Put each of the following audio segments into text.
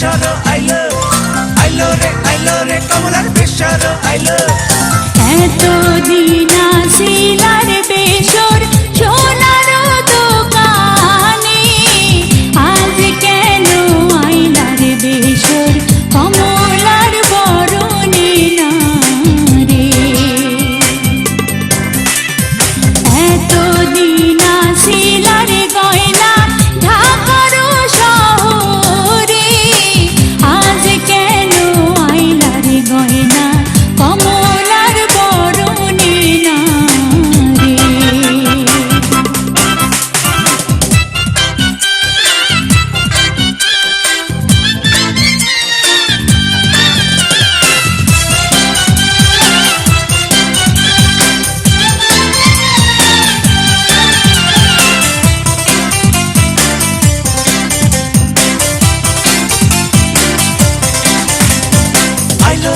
বেশর আইলো আইলো রে কমলার বেশর আইলো এতদিন আসিলার বেশর সোনার দোকানে আজ কেন আইলার বেশর কমলার বরণে না রে এতদিন আসিলার গয়না ঢাকার শহরে আজ কেন আইলার গয়না কমলার বরণে না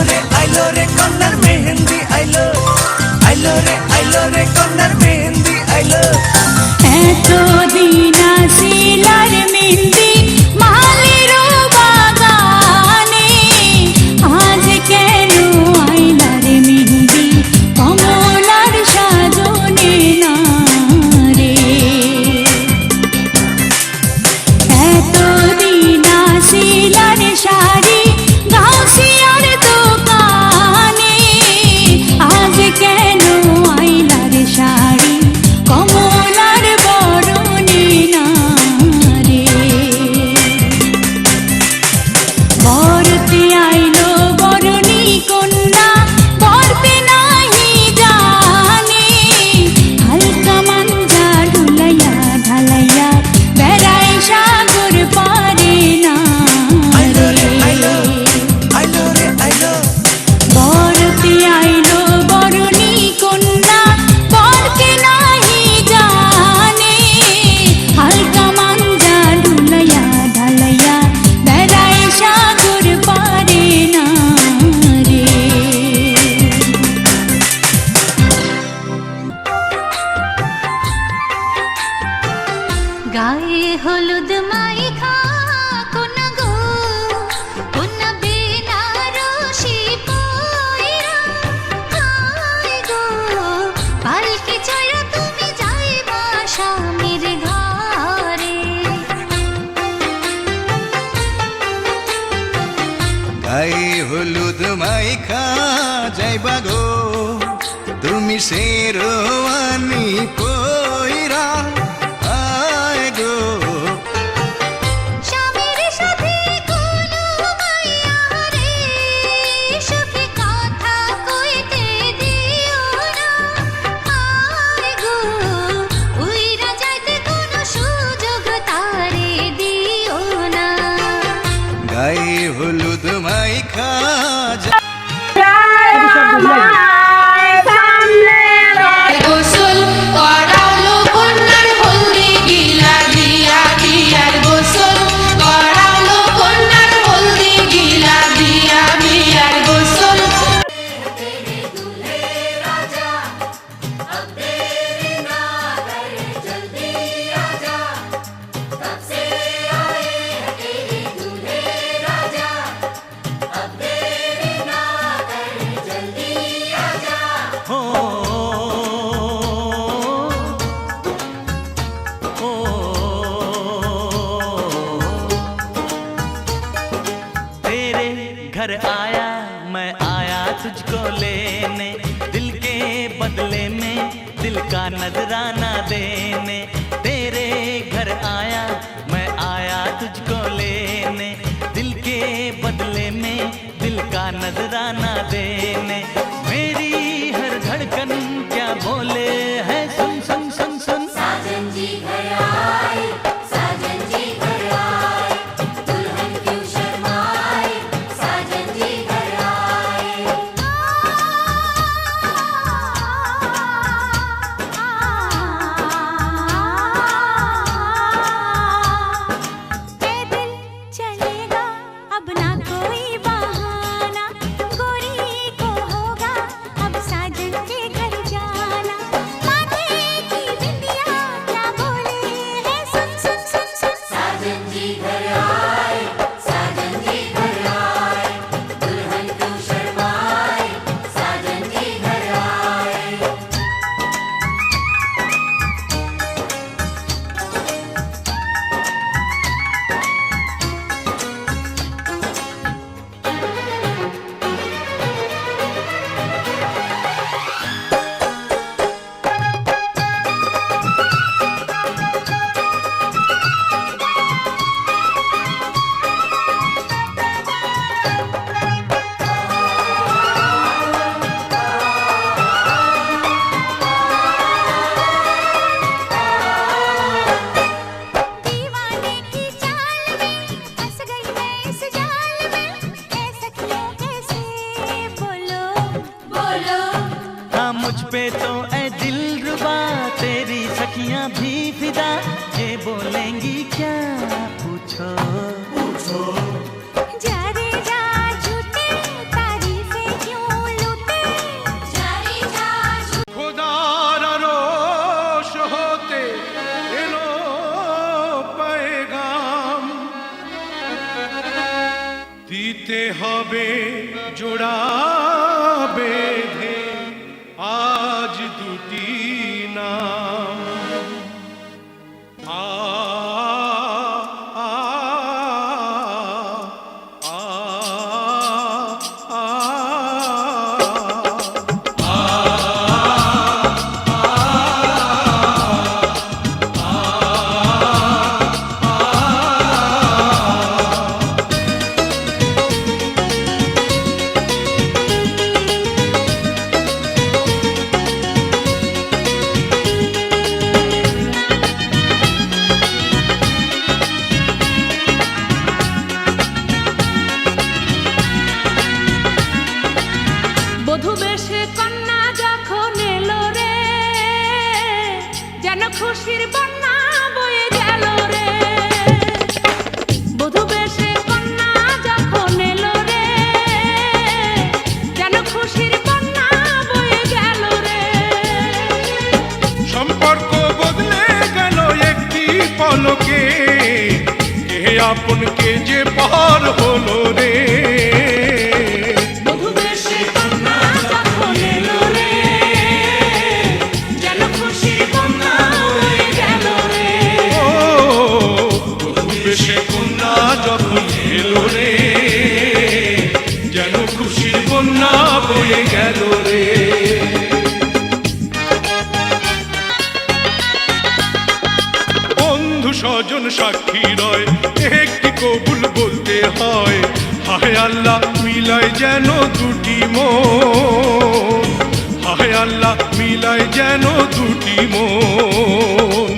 রে আইলো রে কন্যার মেহেন্দি আইলো রে কন্যার মেহেন্দি আইলো এতদিন আসিলার মেহেন্দি মালের বাগানে আজ কেন আইলার মেহেন্দি কমলার সাজনে না রে এতদিন আসিলার শাড়ি গাউসিয়ার দোকানে আজ কেন আইলার শাড়ি কমলার বরণে না রে বরতে আইলো বরণী কন্যা বরতে নাহি জানে হালকা মাঞ্জা ঢুলাইয়া ঢালাইয়া বেড়াই সাগর পারে না আইলো রে রে আইলো বরতে আইলো বরণী কন্যা বরকে নাহি জানে হালকা মাঞ্জা ঢুলাইয়া ঢালাইয়া বেড়াই সাগর পারে না রে গায়ে হলুদ মাইখা কোনা গো কোনা বেনারসি পয়রা হায় গো পালকি চড়া তুমি যাইবা স্বামীর ঘরে গায়ে হলুদ মাইখা যাইবা গো তুমি শেরওয়ানি পয়রা আয় গো স্বামীর সাথে কোনো মাইয়া রে সুখে কথা কইতে দিও না আয় গো উইরা যাইতে কোনো সুযোগ তারে দিও না গায়ে হলুদ মাইখা গোসল করালো কন্যার হলদি গিলা দিয়া বিয়ার গোসল করালো কন্যার হলদি গিলা দিয়া বিয়ার গোসল तेरे घर आया मैं आया तुझको लेने दिल के बदले में दिल का नजराना देने तेरे घर आया मैं आया तुझको लेने दिल के बदले में दिल का नजराना देने मेरी हर धड़कन क्या बोले है सुन सुन सुन सुन साजन जी घर आए साजन जी घर आए दुल्हन क्यों शर्माए साजन जी घर आए पैदल चलेगा अब ना कोई बहाना गोरी को होगा अब साजन के घर जाना माथे की बिंदिया क्या बोले है सुन सुन सुन सुन साजन जी घर आए साजन जी দিতে হবে জোড়া বেঁধে আজ দুটি নাম আ আ আ আ বধূ বেশে কন্যা যখন এলো রে, যেন খুশির বন্যা বয়ে গেল রে। বধূ বেশে কন্যা যখন এলো রে, যেন খুশির বন্যা বয়ে গেল রে। সম্পর্ক বদলে গেল একটি পলকে কে আপন কে যে পার হলো রে বধূ বেশে কন্যা যখন এলো রে, যেন খুশির বন্যা বয়ে গেল রে। ও বেশে কন্যা যখন এলো রে যেন খুশির বন্যা বয়ে গেল রে বন্ধু স্বজন সাক্ষী রয় একটি কবুল বলতে হয় হায় আল্লাহ মিলায় যেন দুটি মন হায় আল্লাহ মিলায় যেন দুটি মন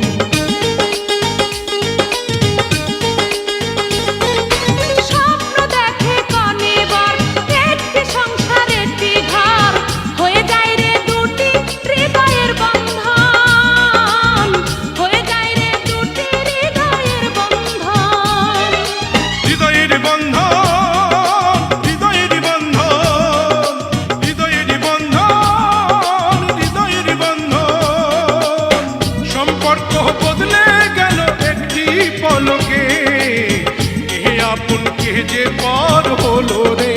স্বপ্ন দেখে কনে বর, একটি সংসার একটি ঘর, হয়ে যায় রে দুটি হৃদয়ের বন্ধন, হয়ে যায় রে দুটি হৃদয়ের বন্ধন। হৃদয়ের বন্ধন হৃদয়ের বন্ধন হৃদয়ের বন্ধন হৃদয়ের বন্ধন সম্পর্ক বদলে গেল একটি পলকে কে আপন কে যে পর হলো রে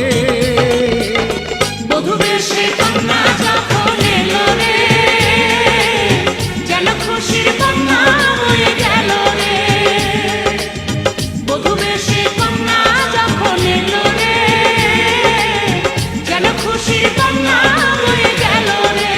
বধূ বেশে কন্যা যখন এলো রে, যেন খুশির বন্যা বয়ে গেল রে। বধূ বেশে কন্যা যখন এলো রে, যেন খুশির বন্যা বয়ে গেল রে।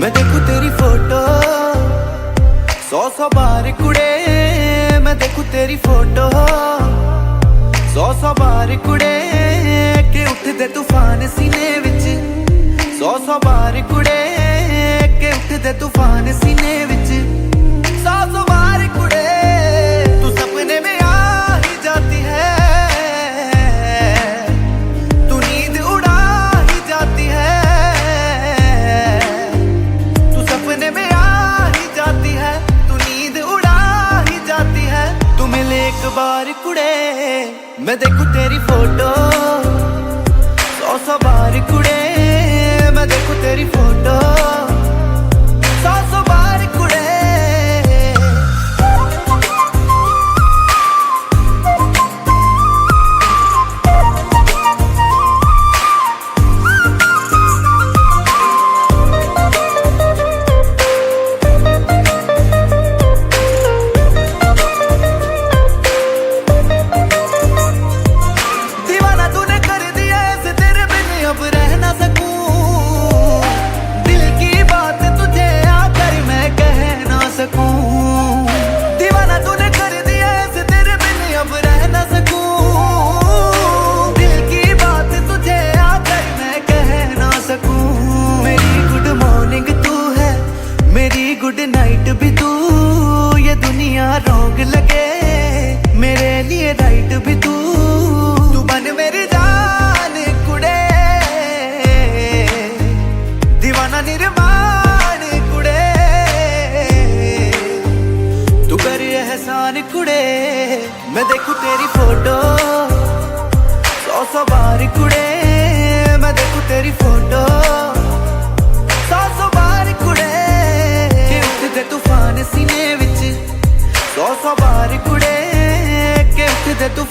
मैं देखूं तेरी फोटो सौ बार कुड़े मैं देखूं तेरी फोटो सौ बार कुड़े के उठदे तूफान सीने विच सौ बार कुड़े के उठदे तूफान सीने विच सौ बार कुड़े तू सपने में आ ही जाती है तू नींद उड़ा ही जाती है तू सपने में आ ही जाती है तू नींद उड़ा ही जाती है तू मिले एक बार कुड़े मैं देखूं तेरी फोटो सौ बार कुड़े मैं देखूं तेरी फोटो सौ बार कुड़े दीवाना तूने कर दिया ऐसे तेरे बिन अब रह ना सकूं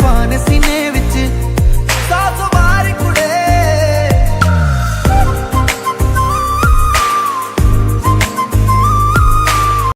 तूफान सीने